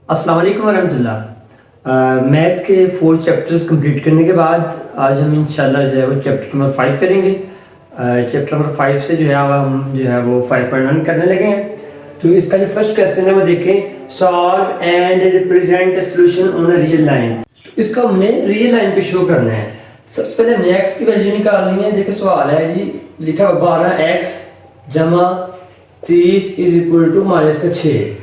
अस्सलाम वालेकुम वरहमतुल्लाह। मैथ के 4 चैप्टर्स कंप्लीट करने के बाद आज हम इंशाल्लाह जो है वो चैप्टर नंबर 5 करेंगे। चैप्टर नंबर 5 से जो है अब हम जो है वो 5.1 करने लगे हैं। तो इसका जो फर्स्ट क्वेश्चन है वो देखें, solve and represent solution on a real line. तो इसको हमने रियल लाइन पे शो करना है। सबसे पहले हमने x की वैल्यू निकालनी है। देखिए सवाल है जी, लिखा 12x जमा 30 इज इक्वल टू माइनस का 6।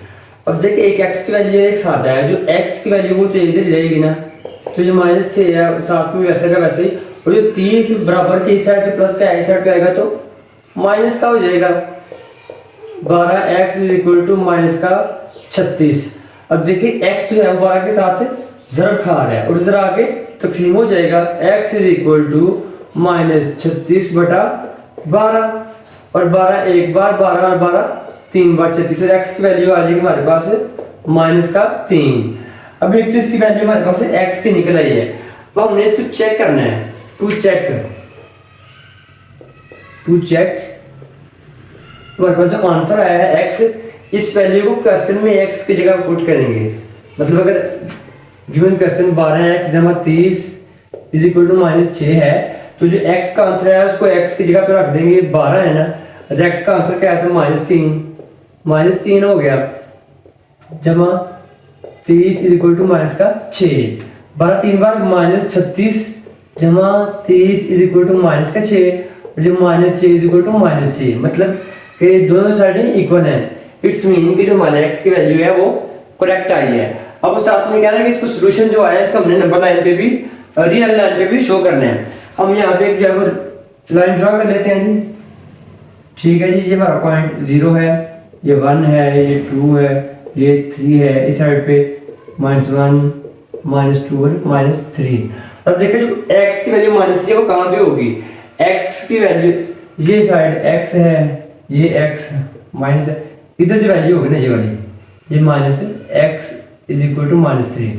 अब देखिए एक x की वैल्यू एक साथ है, जो x की वैल्यू वो तो इधर रहेगी ना, तो जो माइनस 6 है साथ में वैसे का वैसे ही, और जो 30 बराबर के इस साइड पे प्लस का इस साइड पे आएगा तो माइनस का हो जाएगा। 12x is equal to minus का 36। अब देखिए x जो है वो 12 के साथ ज़रब खा रहा है और इधर आके तकसीम हो जाएगा। x is equal to minus 36 बटा 12, और 12 एक बार, 12 और 12 3 बार 36, और x की वैल्यू आ जाएगी हमारे पास माइनस का 3। अब एक तो इसकी वैल्यू हमारे पास x की निकल आई है। अब हमने इसको चेक करना है। टू चेक हमारे पास जो आंसर आया है x, इस वैल्यू को क्वेश्चन में x की जगह पुट करेंगे। मतलब अगर गिवन क्वेश्चन 12x जमा 30 इज इक्वल टू माइनस 6 है, तो जो x का आंसर है उसको x की जगह पे रख देंगे। 12 है ना, x का आंसर क्या है, माइनस 3 हो गया, जमा 30 इज इक्वल टू माइनस का 6। 12 3 बार माइनस 36 जमा 30 इज इक्वल टू माइनस का 6, और जो minus 6 is equal to minus 6, मतलब कि दोनों साइडें इक्वल हैं। इट्स मीन कि जो हमारे x की वैल्यू है वो करेक्ट आई है। अब उस साथ में क्या है कि इसको सोल्यूशन जो आया है इसको हमने नंबर लाइन पे भी, रियल लाइन पे भी शो करना है। हम यहाँ पे एक लाइन ड्रा कर लेते हैं जी। ठीक है जी, ये हमारा पॉइंट 0 है, ये 1 है, ये 2 है, ये 3 है, इस साइड पे -1 -2 और -3। अब देखिए जो x की वैल्यू माइनस है वो कहाँ पे होगी, x की वैल्यू ये साइड x है, ये x माइनस है, इधर जो वैल्यू होगी ना ये वाली, ये minus x is equal to -3।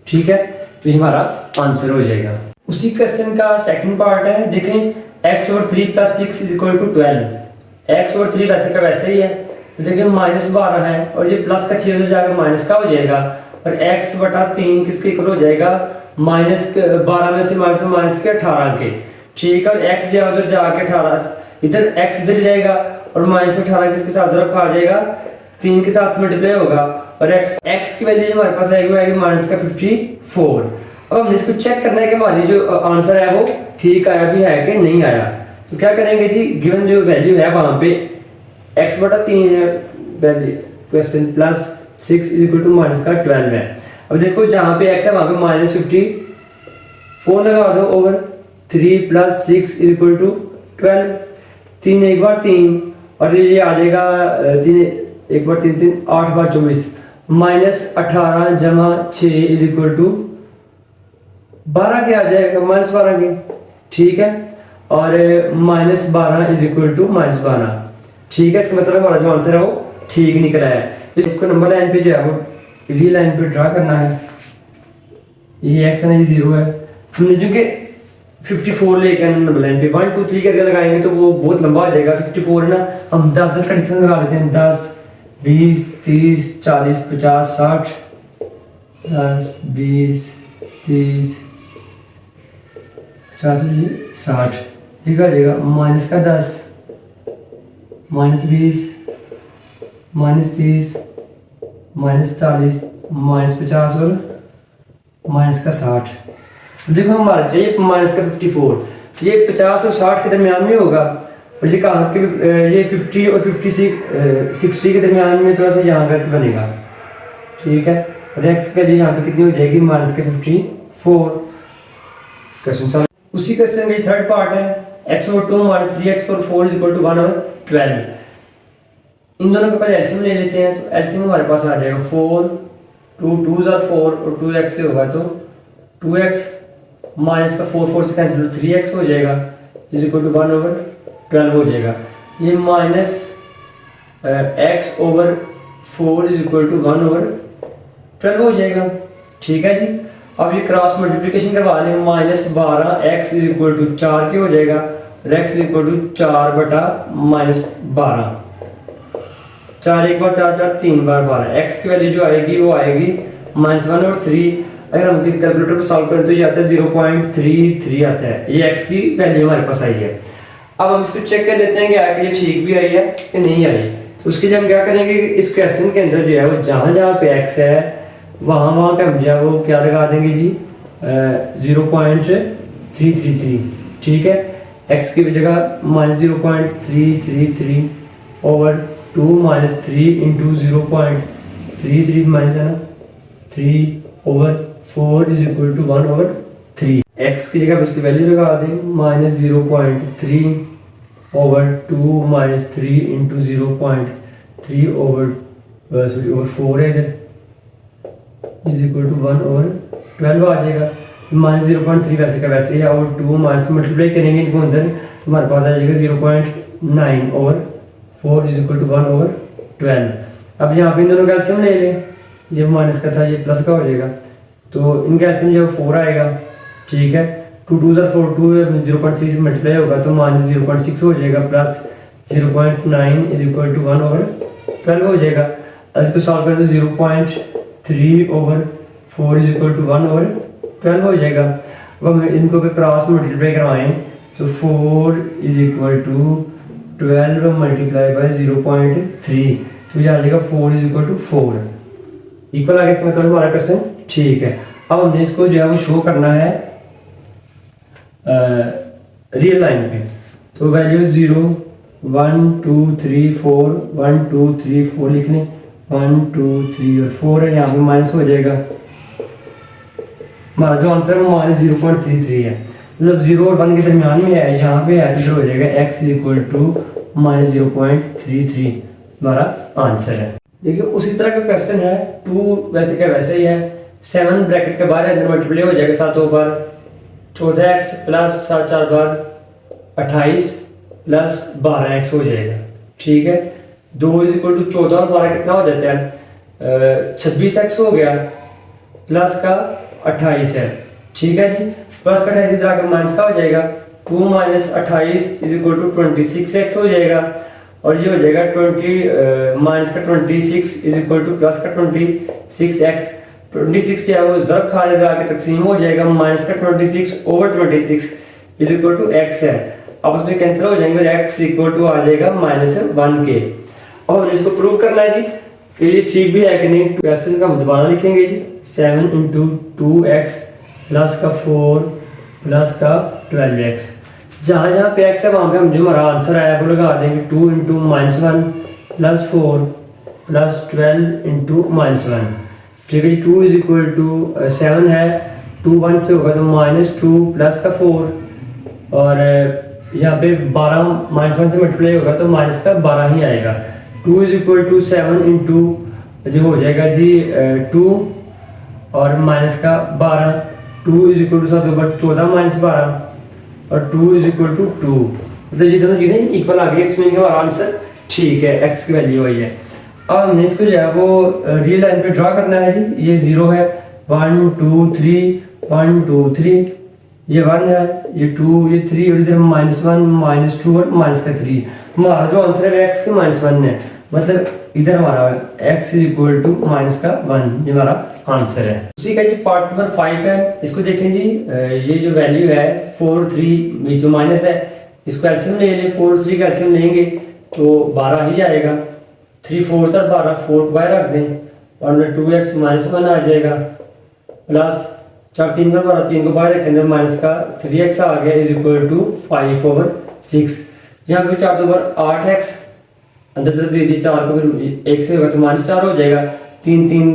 ठीक है, तो ये हमारा आंसर हो जाएगा। उसी क्वेश्चन का सेकंड पार्ट है, देखें x और 3 + 6 इज इक्वल टू 12। x और 3 वैसे का वैसे ही है, देखिए -12 है और ये प्लस का 6 हो जाएगा, माइनस का हो जाएगा, और x बटा 3 किसके इक्वल हो जाएगा, -12 में से माइनस के 18 के। ठीक है, और x जो उधर जाके 18, इधर x इधर जाएगा और -18 किसके साथ ज़रब खा जाएगा, 3 के साथ मल्टीप्लाई होगा, और x की वैल्यू हमारे पास आएगी -54। अब हम इसको चेक करना है कि हमारी जो आंसर है वो ठीक आया भी है कि नहीं आया। तो क्या करेंगे जी, गिवन जो वैल्यू है वहां पे x बटा 3 है value question, plus 6 is equal to minus का 12 है। अब देखो जहां पे x है वहां पे -54 लगा दो, ओवर 3 + 6 इज इक्वल टू 12। 3 एक बार 3, और ये आ जाएगा 3 एक बार 3 8 बार 24, -18 जमा 6 इज इक्वल टू 12 के आ जाएगा, -12 के। ठीक है, और -12 इज इक्वल टू -12। ठीक है, इसका मतलब हमारा जो आंसर है वो ठीक निकला है। इसको नंबर लाइन पे जो है वो रियल लाइन पे ड्रा करना है। ये x है ना, ये 0 है, हमने जो कि 54 लेके नंबर लाइन पे 1 2 3 करके लगाएंगे तो वो बहुत लंबा हो जाएगा। 54 है ना, हम 10 का डिफरेंस लगा लेते हैं, 10 20 30 40 50 60, 10 20 30 40 60, ठीक आ जाएगा, माइनस का 10 -20 -30 -40 -50 और माइनस का 60। देखो हमारा चाहिए माइनस का 54, ये 50 और 60 के दरमियान में होगा, और ये कहाँ के ये 50 और 60 के दरमियान में थोड़ा सा यहाँ करके बनेगा। ठीक है, और x की वैल्यू यहाँ पे कितनी हो जाएगी, -54। Question solve. उसी क्वेश्चन का थर्ड पार्ट है, x और 2 - 3x और 4 इज इक्वल टू 1 और 12। इन दोनों का पहले एलसीएम ले लेते हैं। तो एलसीएम हमारे पास आ जाएगा 4, 2 2s are 4 और 2x से होगा तो 2x माइनस का 4 से कैंसिल, 3x हो जाएगा इज इक्वल टू 1 ओवर 12 हो जाएगा। ये minus x over 4 is equal to 1 over 12 हो जाएगा। ठीक है जी, अब ये क्रॉस मल्टीप्लिकेशन करवा लें, -12x इज इक्वल टू 4 के हो जाएगा, और x इज इक्वल टू 4 बटा -12। 4 एक बार 4 4 3 बार 12, एक्स की वैल्यू जो आएगी वो आएगी -1 और 3। अगर हम किसी कैलकुलेटर को सॉल्व करें तो ये आता है 0.33 आता है, ये एक्स की वैल्यू हमारे पास आई है। अब हम इसको चेक कर लेते हैं कि आगे ये ठीक भी आई है कि नहीं आई। तो उसके लिए हम क्या करेंगे कि इस क्वेश्चन के अंदर जो है वो जहाँ जहाँ पे एक्स है वहाँ पे हम जो है वो क्या लगा देंगे जी 0.333, ठीक है। एक्स की जगह -0.333 ओवर 2 -3 इंटू 0.33 माइनस है ना 3 over 4 is equal to 1 over 3। X की जगह उसकी वैल्यू लगा दें -0.3 over 2 -3 into 0.3 over sorry over 4 है इधर इज इक्वल टू 1 ओवर 12 आ जाएगा। -0.3 वैसे का वैसे है और 2 माइनस मल्टीप्लाई करेंगे इनको अंदर तो हमारे पास आ जाएगा 0.9 over 4 is equal to 1 over 12। अब यहाँ पे इन दोनों का एलसीएम ले लें, ये माइनस का था ये प्लस का हो जाएगा तो इनका एलसीएम जो 4 आएगा, ठीक है। 2 2 4 2 0.3 से मल्टीप्लाई होगा तो -0.6 हो जाएगा plus 0.9 is equal to 1 over 12 हो जाएगा। अब इसको सॉल्व करें तो 0.3 over 4 is equal to 1 over 12 हो जाएगा। अब हम इनको भी क्रॉस मल्टीप्लाई करवाएं तो 4 is equal to 12 multiply by 0.3 तो ये आ जाएगा 4 इज इक्वल टू 4 इक्वल आगे से मतलब हमारा क्वेश्चन ठीक है। अब हमने इसको जो है वो शो करना है रियल लाइन पे तो वैल्यू 0 1 2 3 4 1 2 3 4 लिख लें 1 2 3 और 4 है, यहाँ पे माइनस हो जाएगा। हमारा जो आंसर है वो -0.33 है, मतलब 0 और 1 के दरमियान में है, यहाँ पे है तो इधर हो जाएगा x इक्वल टू -0.33 हमारा आंसर है। देखिए उसी तरह का क्वेश्चन है 2 वैसे का वैसे ही है 7 ब्रैकेट के बाहर अंदर मल्टीप्लाई हो जाएगा 7 2 बार 14x प्लस 7 4 बार 28 प्लस 12x हो जाएगा, ठीक है। 2 इज इक्वल टू 14 और 12 कितना हो जाता है 26x हो गया प्लस का 28 है, ठीक है जी। प्लस का 28 इधर आकर माइनस का हो जाएगा 2 minus 28 is equal to 26x हो जाएगा और ये हो जाएगा 20 माइनस का 26 इज इक्वल टू प्लस का 26x। 26 क्या है वो ज़रब खा इधर आके तकसीम हो जाएगा माइनस का 26 over 26 is equal to x है। अब उसमें कैंसिल हो जाएंगे और x इक्वल टू आ जाएगा -1 के। अब हमें इसको प्रूव करना है जी कि ये ठीक भी है कि नहीं। क्वेश्चन का हम दोबारा लिखेंगे जी 7 इंटू 2x प्लस का 4 प्लस का 12x। जहाँ जहाँ पे x है वहाँ पे हम जो हमारा आंसर आया वो लगा देंगे 2 इंटू -1 प्लस 4 प्लस 12 इंटू -1, ठीक है जी। 2 इज इक्वल टू 7 है 2 1 से होगा तो -2 प्लस का 4 और यहाँ पे 12 -1 से मल्टीप्लाई होगा तो माइनस का 12 ही आएगा। 2 इज इक्वल टू 7 इंटू जो हो जाएगा जी 2 और माइनस का 12 2 इज इक्वल टू 7 ऊपर 14 माइनस 12 और 2 इज इक्वल टू 2, मतलब ये दोनों चीज़ें इक्वल आ गई। इसमें हमारा आंसर ठीक है, x की वैल्यू आई है। अब हमने इसको जो है वो रियल लाइन पे ड्रा करना है जी। ये 0 है 1 2 3 1 2 3, ये 1 है ये 2 ये 3 और इधर -1 -2 और माइनस का 3। हमारा जो आंसर है x के -1 है, मतलब इधर हमारा x is equal to minus का 1 ये हमारा आंसर है। उसी का जी पार्ट नंबर 5 है, इसको देखें जी। ये जो वैल्यू है 4 3 जो माइनस है इसको एलसीएम ले लें, 4 3 का एलसीएम लेंगे तो 12 ही आएगा। 3 4 से 12 4 को बाहर रख दें और 2x -1 आ जाएगा प्लस 4 3 का 12 3 को बाहर रखेंगे माइनस का 3x आ गया इज इक्वल टू 5 ओवर 6। यहाँ पे 4 2 8x अंदर तरफ दे दी 4 को फिर 1 से होगा तो -4 हो जाएगा। 3 3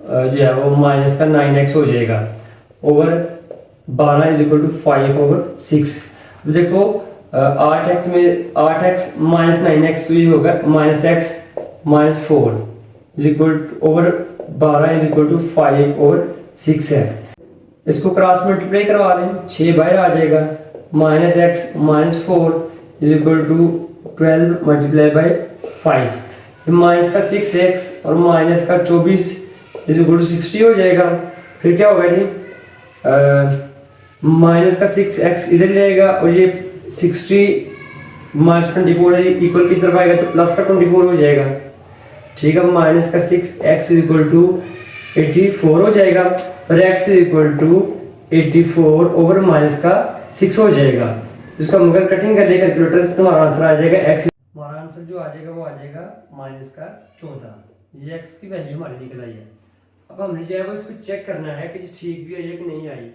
जो है वो माइनस का 9x हो जाएगा over 12 is equal to 5 over 6। देखो 8x में 8x माइनस 9x तो ये होगा -x -4 is equal over 12 is equal to 5 over 6 है। इसको क्रॉस मल्टीप्लाई करवा लें 6 बाहर आ जाएगा -x -4 is equal to 12 multiply by 5। Minus का 6x और माइनस का 24 इज इक्वल टू 60 हो जाएगा। फिर क्या होगा जी माइनस का 6x इधर रहेगा और ये 60 -24 है इक्वल की तरफ आएगा तो प्लस का 24 हो जाएगा। ठीक है, माइनस का 6x इज इक्वल टू 84 हो जाएगा और x is equal to 84 over minus का 6 हो जाएगा। इसको हम अगर कटिंग कर ले कैलकुलेटर से तो हमारा आंसर आ जाएगा x, हमारा आंसर जो आ जाएगा वो आ जाएगा माइनस का 14। ये x की वैल्यू हमारी निकल आई है। अब हमने जो है वो इसको चेक करना है कि ठीक भी आई है कि नहीं आई।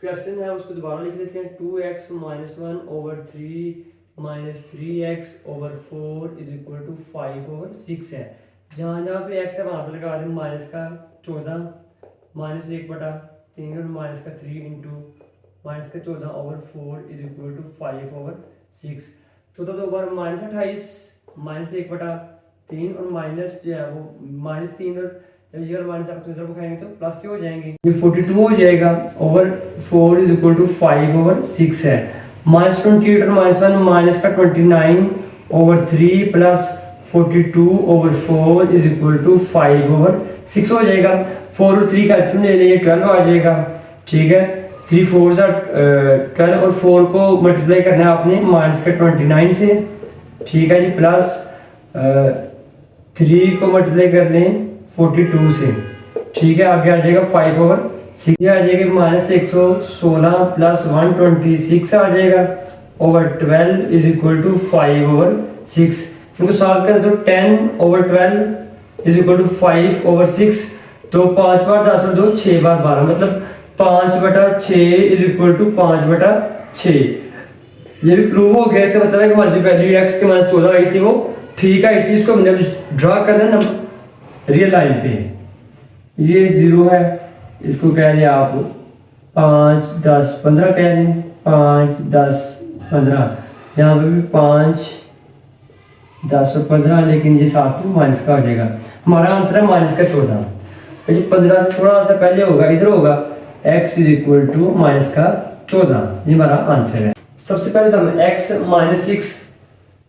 क्वेश्चन है उसको दोबारा लिख लेते हैं। 2x minus 1 over 3 minus 3x over 4 is equal to 5 over 6 है। जहाँ जहाँ पे x है वहाँ पे लगा दें माइनस का 14 माइनस 1/3 और माइनस का 3 इंटू माइनस का 14 over 4 is equal to 5 over 6। 14 दो बार माइनस 28 माइनस 1/3 और माइनस जो है वो माइनस 3 और जब माइनस आपस में खाएंगे तो प्लस के हो जाएंगे, ये 42 हो जाएगा over 4 is equal to 5 over 6 है। माइनस 28 और माइनस 1 माइनस का 29 over 3 plus 42 over 4 is equal to 5 over 6 हो जाएगा। 4 और 3 का कैंसिल ले लिए 12 आ जाएगा। ठीक है, 3 4 12 और 4 को मल्टीप्लाई करना है आपने माइनस का 29 से। ठीक है जी, प्लस 3 को मल्टीप्लाई कर लें 42 से। ठीक है, आगे आ जाएगा 5 ओवर 6 आ जाएगा माइनस 116 प्लस 126 आ जाएगा over 12 is equal to 5 over 6। इनको सॉल्व करें तो 10 over 12 is equal to 5 over 6। तो 5 बार 10 और 2 6 बार 12 मतलब 5/6 इज इक्वल टू 5/6। ये भी प्रूव हो गया। इससे मतलब है कि हमारी जो वैल्यू x के माइनस 14 आई थी वो ठीक आई थी। इसको हमने ड्रा करना है ना रियल लाइन पे। ये 0 है, इसको कह रहे आप 5 10 15 कह रहे हैं, 5 10 15। यहाँ पे भी 5 10 और 15, लेकिन ये साथ में माइनस का हो जाएगा। हमारा आंसर है माइनस का 14। तो ये 15 से थोड़ा सा पहले होगा, इधर होगा x is equal to minus का 14। ये हमारा आंसर है। सबसे पहले तो हम x माइनस 6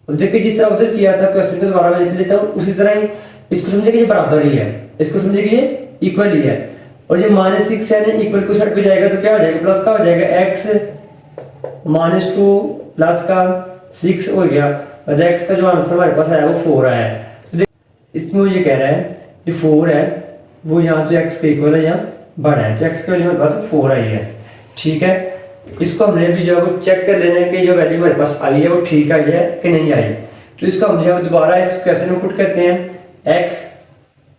देखिए जिस तरह उधर किया था क्वेश्चन को दोबारा मैं लिख लेता हूँ उसी तरह ही इसको समझे कि ये बराबर ही है, इसको समझे कि ये इक्वल ही है। और ये माइनस 6 है ना इक्वल को साइड पे जाएगा तो क्या हो जाएगा प्लस का हो जाएगा। x माइनस 2 प्लस का 6 हो गया और x का जो आंसर हमारे पास आया वो 4 आया है। तो इसमें वो ये कह रहा है ये 4 है, वो यहाँ तो x के इक्वल है, यहाँ बड़ा है तो x की वैल्यू हमारे पास 4 आई है। ठीक है, इसको हमने भी जो है वो चेक कर लेना है कि जो वैल्यू हमारे पास आई है वो ठीक आई है कि नहीं आई। तो इसको हम जो है दोबारा इस क्वेश्चन में पुट करते हैं। x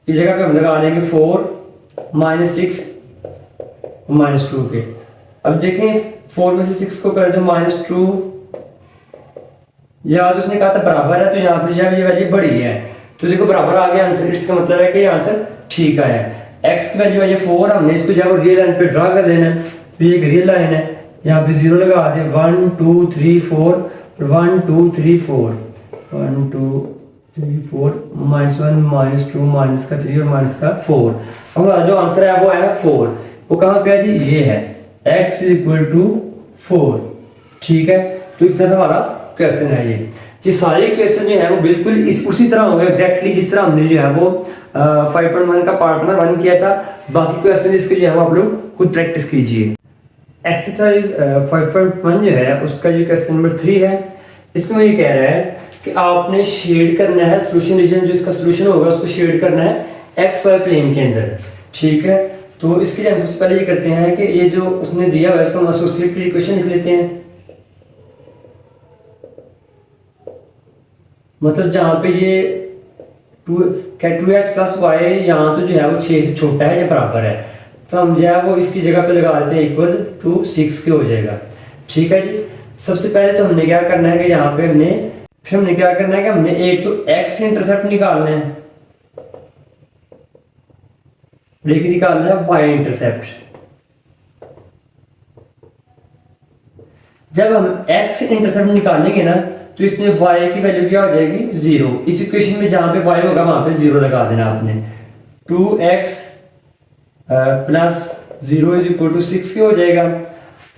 की जगह पे हम लगा लेंगे 4 माइनस 6 माइनस 2 के। अब देखें 4 में से 6 को कर दो माइनस 2, यहाँ तो उसने कहा था बराबर है तो यहाँ पर जो ये वैल्यू बड़ी है तो देखो बराबर आ गया आंसर। इसका मतलब है कि ये आंसर ठीक आया है। x की वैल्यू है 4, हमने इसको जो है रियल लाइन पे ड्रा कर लेना है। तो ये एक रियल लाइन है, यहाँ पे 0 लगा दे 1 2 3 4 1 2 3 4 1 2 3 4 माइनस 1 माइनस 2 माइनस का 3 और माइनस का 4। हमारा जो आंसर है वो है 4। वो कहाँ पे है जी, ये है x इक्वल टू 4। ठीक है, तो इतना सा हमारा क्वेश्चन है। ये सारे क्वेश्चन जो है वो बिल्कुल उसी तरह होंगे एग्जैक्टली जिस तरह हमने जो है वो 5.1 का पार्ट में रन किया था। बाकी क्वेश्चन इसके जो है वो आप लोग खुद प्रैक्टिस कीजिए। एक्सरसाइज 5.1 जो है उसका जो क्वेश्चन नंबर 3 है, इसमें ये कह रहा है कि आपने शेड करना है सोल्यूशन रीजन, जो इसका सोल्यूशन होगा उसको शेड करना है एक्स वाई प्लेन के अंदर। ठीक है, तो इसके लिए हम सबसे पहले ये करते हैं कि ये जो उसने दिया हुआ है इसको हम एसोसिएटेड इक्वेशन लिख लेते हैं। मतलब जहाँ पे ये 2x प्लस वाई यहाँ तो जो है वो 6 से छोटा है या बराबर है तो हम जो है वो इसकी जगह पे लगा देते हैं इक्वल टू 6 के हो जाएगा। ठीक है जी, सबसे पहले तो हमने क्या करना है कि यहाँ पे हमने क्या करना है कि हमने एक तो x इंटरसेप्ट निकालना है, लेकिन निकालना है y इंटरसेप्ट। जब हम x इंटरसेप्ट निकालेंगे ना तो इसमें y की वैल्यू क्या हो जाएगी 0। इस इक्वेशन में जहां पे y होगा वहां पे 0 लगा देना आपने। 2x plus 0 is equal to 6 के हो जाएगा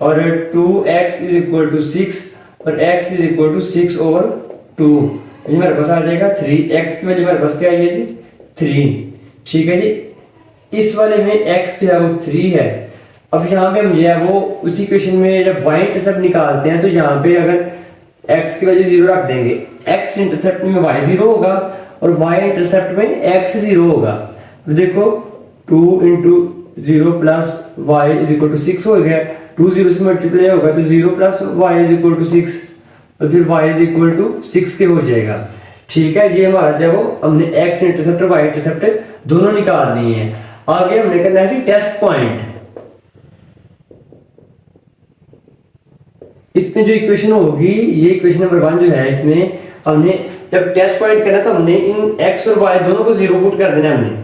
और 2x इज इक्वल टू 6 और x is equal to 6 over 2। ये हमारे पास आ जाएगा 3x की वैल्यू हमारे पास क्या है जी 3। ठीक है जी, इस वाले में x जो है वो 3 है। अब यहाँ पे हम जो है वो उसी इक्वेशन में जब y इंटरसेप्ट निकालते हैं तो यहाँ पे अगर x की वैल्यू 0 रख देंगे, x इंटरसेप्ट में y 0 होगा और वाई इंटरसेप्ट में एक्स 0 होगा। तो देखो 2 into 0 plus y is equal to 6 हो गया। 2 0 से मल्टीप्लाई होगा तो 0 plus y is equal to 6, और फिर y इज इक्वल टू 6 के हो जाएगा। ठीक है, ये हमारा जो है वो हमने x इंटरसेप्ट और y इंटरसेप्ट दोनों निकाल लिए हैं। आगे हमने करना है कि टेस्ट पॉइंट। इसमें जो इक्वेशन होगी, ये इक्वेशन नंबर 1 जो है, इसमें हमने जब टेस्ट पॉइंट करना तो हमने इन x और y दोनों को 0 पुट कर देना है। हमने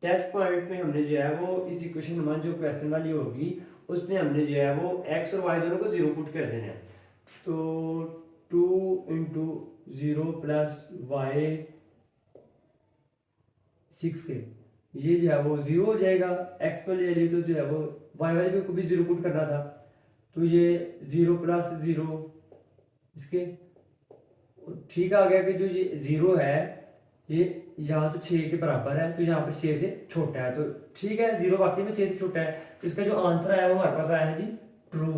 टेस्ट पॉइंट में हमने जो है वो इस इक्वेशन नंबर जो क्वेश्चन वाली होगी उसमें हमने जो है वो x और y दोनों को 0 पुट कर देना है। तो 2 इंटू 0 प्लस वाई 6 के, ये जो है वो 0 हो जाएगा। x को ले लिए तो जो है वो y वाले को भी 0 पुट करना था, तो ये 0 प्लस 0 इसके ठीक आ गया कि जो ये 0 है ये यहाँ तो 6 के बराबर है, तो यहाँ पर 6 से छोटा है, तो ठीक है 0 वाकई में 6 से छोटा है। तो इसका जो आंसर आया वो हमारे पास आया है जी ट्रू।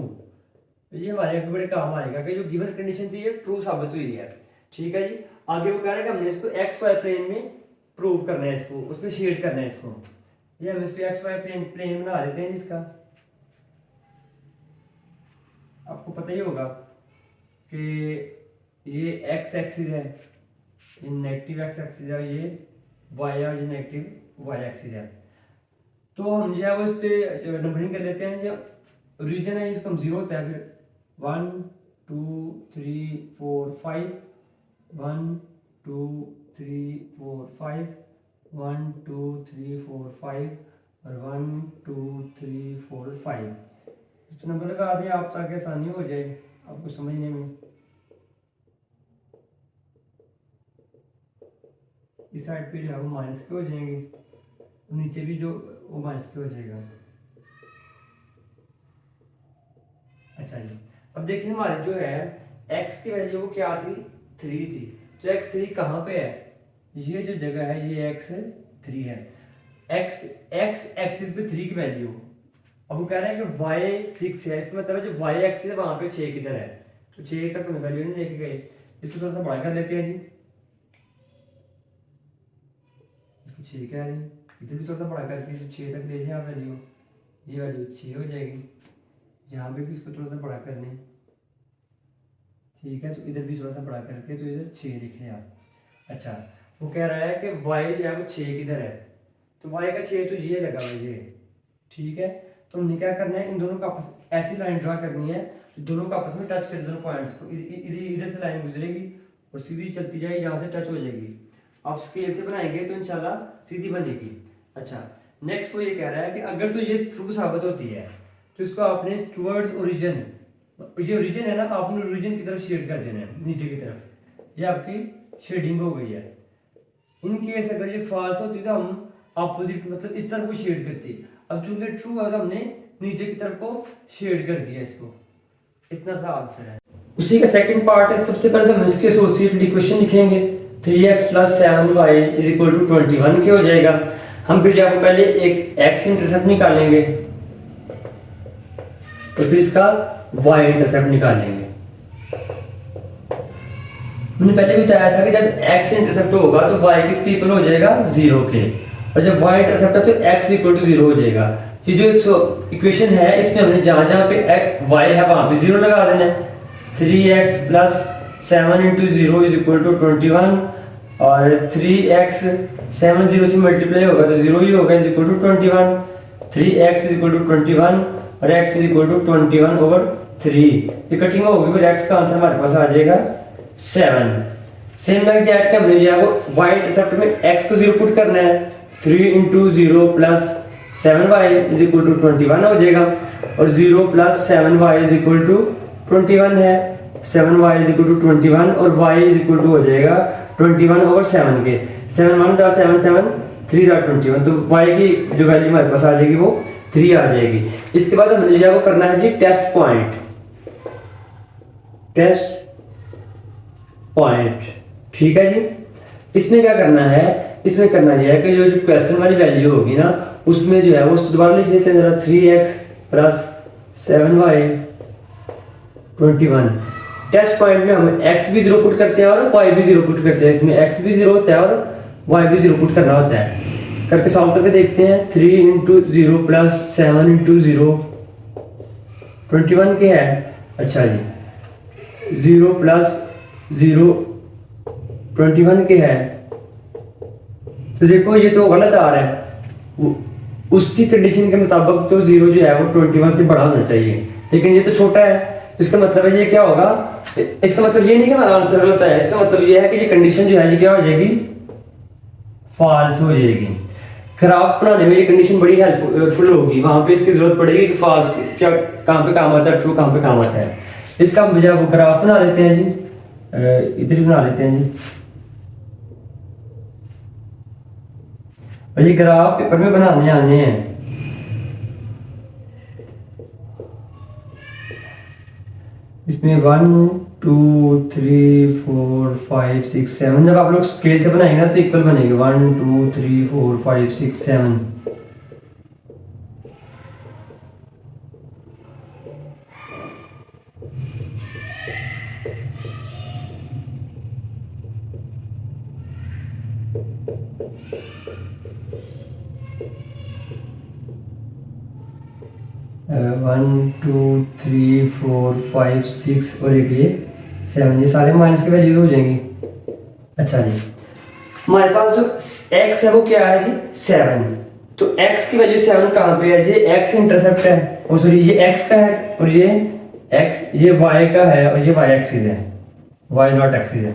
ये हमारे बड़े काम आएगा कि जो गिवन कंडीशन थी ये ट्रू साबित हुई है। ठीक है जी, आगे वो कह रहा है कि हमने इसको एक्स वाई प्लेन में प्रूव करना है, इसको उसमें शेड करना है इसको। ये हम इसको एक्स वाई प्लेन बना लेते हैं। इसका आपको पता ही होगा कि ये एक्स एक्सिस है, ये नेगेटिव एक्स एक्सिस है, ये वाई है और ये नेगेटिव वाई एक्सिस है। तो हम जो है वो इस पे नंबरिंग कर लेते हैं। जो रीजन है इसको हम 0 होता है, फिर 1 2 3 4 5 1 2 3 4 5 1 2 3 4 5 और 1 2 3 4 5। इस पर नंबर लगा दिया आप ताकि आसानी हो जाए आपको समझने में। इस साइड पे जो है वो माइनस के हो जाएंगे, नीचे भी जो वो माइनस के हो जाएगा। अच्छा जी, अब देखिए हमारे जो है x की वैल्यू वो क्या थी 3 थी, तो x3 कहाँ पे है? ये जो जगह है ये x3 है। x एक्सिस पे 3 की वैल्यू, अब वो कह रहे हैं कि y 6 है, इसका मतलब है जो y एक्सिस है वहां पे 6 किधर है, तो 6 तक तो वैल्यू नहीं लेके गए। इसको थोड़ा सा बड़ा कर लेते हैं जी, इसको 6 कह रहे हैं, इधर भी थोड़ा सा बड़ा करके 6 तक ले जाए आप वैल्यू, ये वैल्यू 6 हो जाएगी। यहाँ पे भी इसको थोड़ा सा बड़ा करने, ठीक है, तो इधर भी थोड़ा सा बड़ा करके तो इधर 6 लिख लें आप। अच्छा, वो कह रहा है कि y जो है वो 6 किधर है, तो y का 6 तो ये लगा हुआ ये, ठीक है। तो हमने क्या करना है, इन दोनों का आपस ऐसी लाइन ड्रा करनी है दोनों का आपस में टच कर, दोनों पॉइंट्स को इधर से लाइन गुजरेगी और सीधी चलती जाएगी, यहाँ से टच हो जाएगी। आप स्केल से बनाएंगे तो इंशाल्लाह सीधी बनेगी। अच्छा, नेक्स्ट वो ये कह रहा है कि अगर तो ये ट्रू साबित होती है तो इसको आपने टुवर्ड्स ओरिजिन, ये ओरिजिन है ना, आपने ओरिजिन की तरफ शेड कर देना है नीचे की तरफ, ये आपकी शेडिंग हो गई है। इन केस अगर ये फॉल्स होती तो हम ऑपोजिट मतलब इस तरफ को शेड करती, अब चूंकि ट्रू है तो हमने नीचे की तरफ को शेड कर दिया इसको। इतना सा आंसर है। उसी का सेकंड पार्ट है, सबसे पहले तो हम इसके एसोसिएटेड इक्वेशन लिखेंगे। 3x + 7y = 21 के हो जाएगा। हम फिर यहाँ पहले एक x इंटरसेप्ट निकालेंगे तो फिर इसका y इंटरसेप्ट निकालेंगे। हमने पहले भी बताया था कि जब x इंटरसेप्ट होगा तो y किसके इक्वल हो जाएगा 0 के, और जब y इंटरसेप्ट है तो x = 0 हो जाएगा। ये जो इक्वेशन है इसमें हमने जहां पे y है वहां पे 0 लगा देना है। 3x + 7 × 0 = 21 और 3x 7 0 से मल्टीप्लाई होगा तो 0 ही होगा = 21। 3x = 21 और x = 21/3। ये कटिंग होगी और x का आंसर हमारे पास आ जाएगा 7। सेम लाइक दैट का हमने जो y इंटरसेप्ट में x को 0 पुट करना है। 3 × 0 + 7y = 21 हो जाएगा, और 0 + 7y = 21 है। 7y = 21 और y = हो जाएगा 21/7 के। 7 1 7 7 3 21, तो y की जो वैल्यू हमारे पास आ जाएगी वो 3 आ जाएगी। इसके बाद हमने जो वो करना है जी टेस्ट पॉइंट, ठीक है जी। इसमें क्या करना है, इसमें करना यह है कि जो क्वेश्चन वाली वैल्यू होगी ना उसमें जो है वो उसको दोबारा लिख लेते हैं जरा। 3x + 7y 21, टेस्ट पॉइंट में हम x भी 0 पुट करते हैं और y भी 0 पुट करते हैं। इसमें x भी 0 होता है और y भी 0 पुट करना होता है। करके सॉल्व करके देखते हैं। 3 इंटू 0 प्लस 7 इंटू 0 21 के है। अच्छा जी 0 प्लस 0 21 के है। तो देखो ये तो गलत आ रहा है, उसकी कंडीशन के मुताबिक तो 0 जो है वो 21 से बड़ा होना चाहिए, लेकिन ये तो छोटा है। इसका मतलब है ये क्या होगा, इसका मतलब ये नहीं कि हमारा आंसर गलत है, इसका मतलब ये है कि ये कंडीशन जो है ये क्या हो जाएगी, फॉल्स हो जाएगी। ग्राफ बनाने में ये कंडीशन बड़ी हेल्पफुल होगी, वहां पे इसकी जरूरत पड़ेगी कि फॉल्स क्या कहां पे काम आता है, ट्रू कहां पे काम आता है। इसका हम जब ग्राफ बना लेते हैं जी, इधर ही बना लेते हैं जी। और ये ग्राफ पेपर में बनाने आने हैं। इसमें 1 2 3 4 5 6 7 जब आप लोग स्केल से बनाएंगे ना तो इक्वल बनेंगे। 1 2 3 4 5 6 7। 1 2 3 4 5 6 और एक ये 7, ये सारे माइनस के वैल्यूज हो जाएंगी। अच्छा जी हमारे पास जो x है वो क्या है जी 7, तो x की वैल्यू 7 कहाँ पे है जी, x इंटरसेप्ट है, और सॉरी ये x का है और ये x, ये y का है और ये y एक्सिस है, y नॉट एक्सिस है।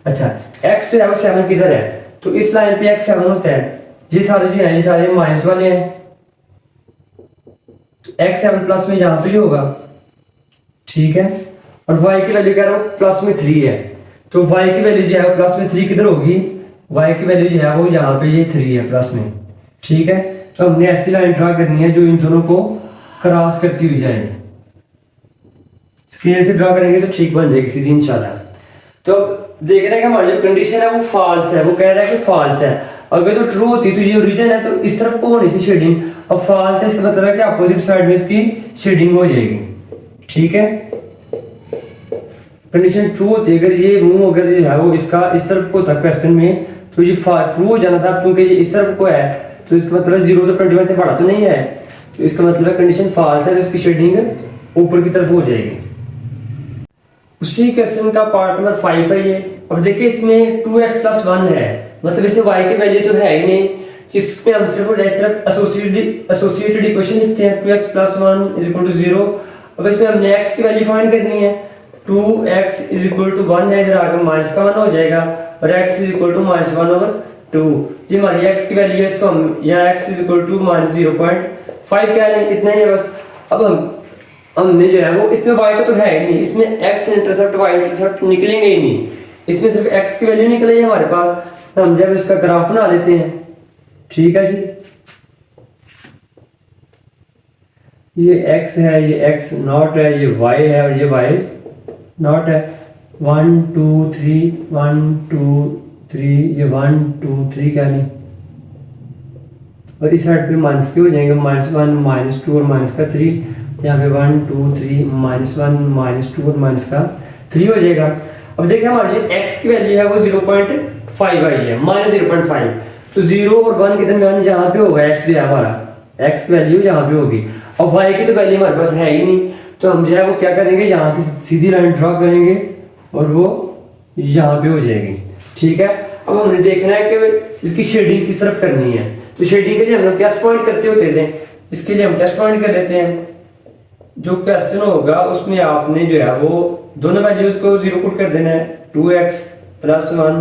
अच्छा x जो है वो 7 किधर है, तो इस लाइन पे x 7 होता है। ये सारे जो है ये सारे माइनस वाले हैं, x 7 प्लस में यहाँ पे ही होगा, ठीक है। और y की वैल्यू कह रहा हूँ प्लस में 3 है, तो y की वैल्यू जो है प्लस में 3 किधर होगी, y की वैल्यू जो है वो यहाँ पे ये 3 है प्लस में, ठीक है। तो हमने ऐसी लाइन ड्रा करनी है जो इन दोनों को क्रॉस करती हुई जाएगी। स्केल से ड्रा करेंगे तो ठीक बन जाएगी सीधी इंशाल्लाह। तो देख रहे हैं कि हमारी जो कंडीशन है वो फॉल्स है, वो कह रहा है कि फॉल्स है। अगर तो ट्रू होती तो ये ओरिजिन है तो इस तरफ को होनी थी शेडिंग, अब फॉल्स है इसका मतलब है कि अपोजिट साइड में इसकी शेडिंग हो जाएगी, ठीक है। कंडीशन ट्रू होती अगर ये रूम अगर ये है वो इसका इस तरफ को था क्वेश्चन में तो ये ट्रू हो जाना था, क्योंकि ये इस तरफ को है तो इसका मतलब 0 तो 21 से बड़ा तो नहीं है, तो इसका मतलब है कंडीशन फॉल्स है तो इसकी शेडिंग ऊपर की तरफ हो जाएगी। उसी क्वेश्चन का पार्ट नंबर 5 है ये। अब देखिए इसमें 2x + 1 है, मतलब इसमें y की वैल्यू तो है ही नहीं, इसमें हम सिर्फ और सिर्फ एसोसिएटेड इक्वेशन लिखते हैं 2x + 1 = 0। अब इसमें हमने x की वैल्यू फाइंड करनी है, 2x = 1 है, इधर आकर माइनस का 1 हो जाएगा और x = -1/2। ये हमारी x की वैल्यू है, इसको हम यहाँ x = -0.5 कह लें, इतना ही है बस। अब हमने जो है वो इसमें y का तो है ही नहीं, इसमें x इंटरसेप्ट y इंटरसेप्ट निकलेंगे ही नहीं, इसमें सिर्फ x की वैल्यू निकलेगी हमारे पास। हम जब इसका ग्राफ बना लेते हैं, ठीक है जी। ये x है, ये x नॉट है, ये y है और ये y नॉट है। 1 2 3 1 2 3, ये 1 2 3 क्या नहीं, और इस साइड पे माइनस के हो जाएंगे, -1 -2 और माइनस का 3, यहाँ पे 1 2 3 -1 -2 और माइनस का 3 हो जाएगा। अब देखिए हमारी जो x की वैल्यू है वो 0.5 आई है, -0.5, तो 0 और 1 के दरमियान यहाँ पे होगा x जो है हमारा, x की वैल्यू यहाँ पे होगी। अब y की तो वैल्यू हमारे पास है ही नहीं, तो हम जो है वो क्या करेंगे, यहाँ से सीधी लाइन ड्रॉ करेंगे और वो यहाँ पे हो जाएगी, ठीक है। अब हमने देखना है कि इसकी शेडिंग किस तरफ करनी है, तो शेडिंग के लिए हम लोग टेस्ट पॉइंट करते होते थे, इसके लिए हम टेस्ट पॉइंट कर लेते हैं। जो क्वेश्चन होगा उसमें आपने जो है वो दोनों वैल्यूज को 0 पुट कर देना है, 2x + 1,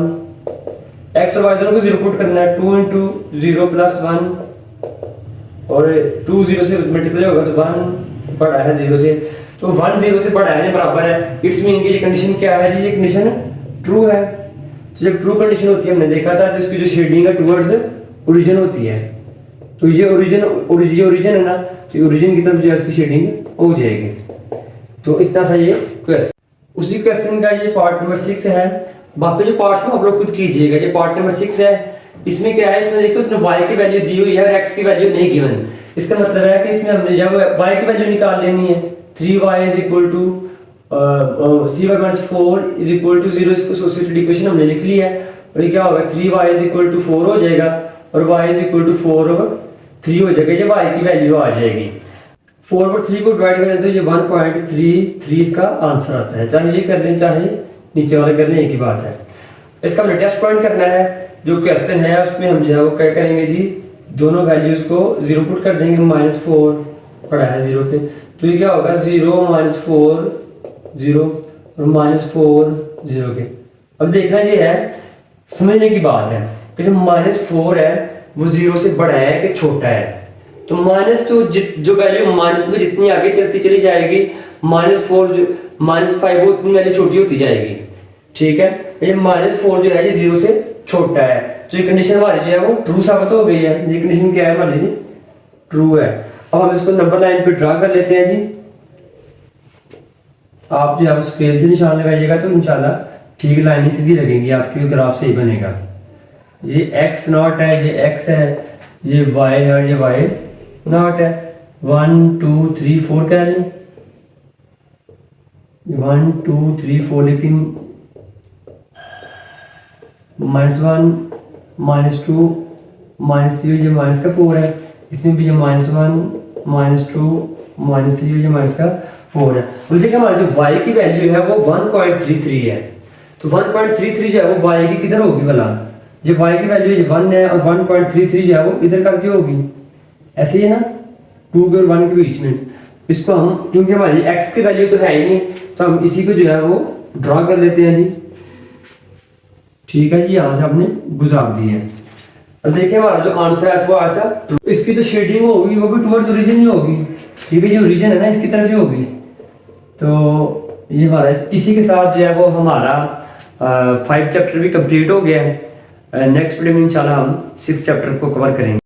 x और y दोनों को 0 पुट करना है, 2 × 0 + 1 और 2 0 से मल्टीप्लाई होगा तो 1 बड़ा है 0 से, तो 1 0 से बड़ा है बराबर है, इट्स मीन कि ये कंडीशन क्या है जी, ये कंडीशन ट्रू है। तो जब ट्रू कंडीशन होती है हमने देखा था तो इसकी जो शेडिंग है टुवर्ड्स ओरिजिन होती है, तो ये ओरिजिन है ना, तो ओरिजिन की तरफ जो है इसकी शेडिंग हो जाएगी। तो इतना सा ये क्वेश्चन, उसी क्वेश्चन का ये पार्ट नंबर 6 है। बाकी जो पार्ट्स हैं आप लोग खुद कीजिएगा। ये पार्ट नंबर 6 है, इसमें क्या है, इसमें देखिए उसने y की वैल्यू दी हुई है और x की वैल्यू नहीं गिवन। इसका मतलब है कि इसमें हमने जब y की वैल्यू निकाल लेनी है, 3y = c y minus 4 is equal to 0, इसको एसोसिएटेड इक्वेशन हमने लिख ली है। और ये क्या होगा, 3y इज इक्वल टू 4 हो जाएगा और y इज इक्वल टू 4 और 3 हो जाएगा। ये y की वैल्यू आ जाएगी। 4 और 3 को डिवाइड करें तो ये 1.33 इसका आंसर आता है। चाहे ये कर लें चाहे नीचे वाले कर लें, एक ही बात है। इसका हमने टेस्ट पॉइंट करना है। जो क्वेश्चन है उसमें हम जो है वो क्या करेंगे जी, दोनों वैल्यूज को 0 पुट कर देंगे। -4 पड़ा है 0 के, तो ये क्या होगा 0 -4 0 और -4 0 के। अब देखना ये है, समझने की बात है कि जो -4 है वो 0 से बड़ा है कि छोटा है। तो माइनस तो जो वैल्यू माइनस में जितनी आगे चलती चली जाएगी, -4 जो -5 वो उतनी वैल्यू छोटी होती जाएगी। ठीक है, ये -4 जो है ये 0 से छोटा है, तो ये कंडीशन हमारी जो है वो ट्रू साबित हो गई है। ये कंडीशन क्या है हमारी जी, ट्रू है। अब हम इसको नंबर लाइन पे ड्रा कर लेते हैं जी। आप जो है स्केल से निशान लगाइएगा तो इंशाल्लाह ठीक लाइन सीधी लगेगी आपकी, ग्राफ सही बनेगा। ये x0 है, ये x है, ये y है और ये y0 है। 1 2 3 4 क्या है, 1 2 3 4, लेकिन -1 -2 -3 ये माइनस का 4 है। इसमें भी ये -1 -2 -3 ये माइनस का 4 है। तो देखिए हमारी जो y की वैल्यू है वो 1.33 है। तो 1.33 जो है वो y की किधर होगी भला, ये y की वैल्यू 1 है और 1.33 जो है वो इधर करके होगी, ऐसे ही है ना, 2 के और 1 के बीच में। इसको हम, क्योंकि हमारी x की वैल्यू तो है ही नहीं, तो हम इसी को जो है वो ड्रा कर लेते हैं जी। ठीक है जी, यहाँ से आपने गुजार दी है। अब देखिए हमारा जो आंसर है वो आया था, इसकी जो शेडिंग होगी वो भी टुवर्ड्स ओरिजिन ही होगी। ठीक है, जो ओरिजिन है ना इसकी तरफ ही होगी। तो ये हमारा इसी के साथ जो है वो हमारा 5 चैप्टर भी कंप्लीट हो गया है। नेक्स्ट वीडियो में इंशाल्लाह हम 6 चैप्टर को कवर करेंगे।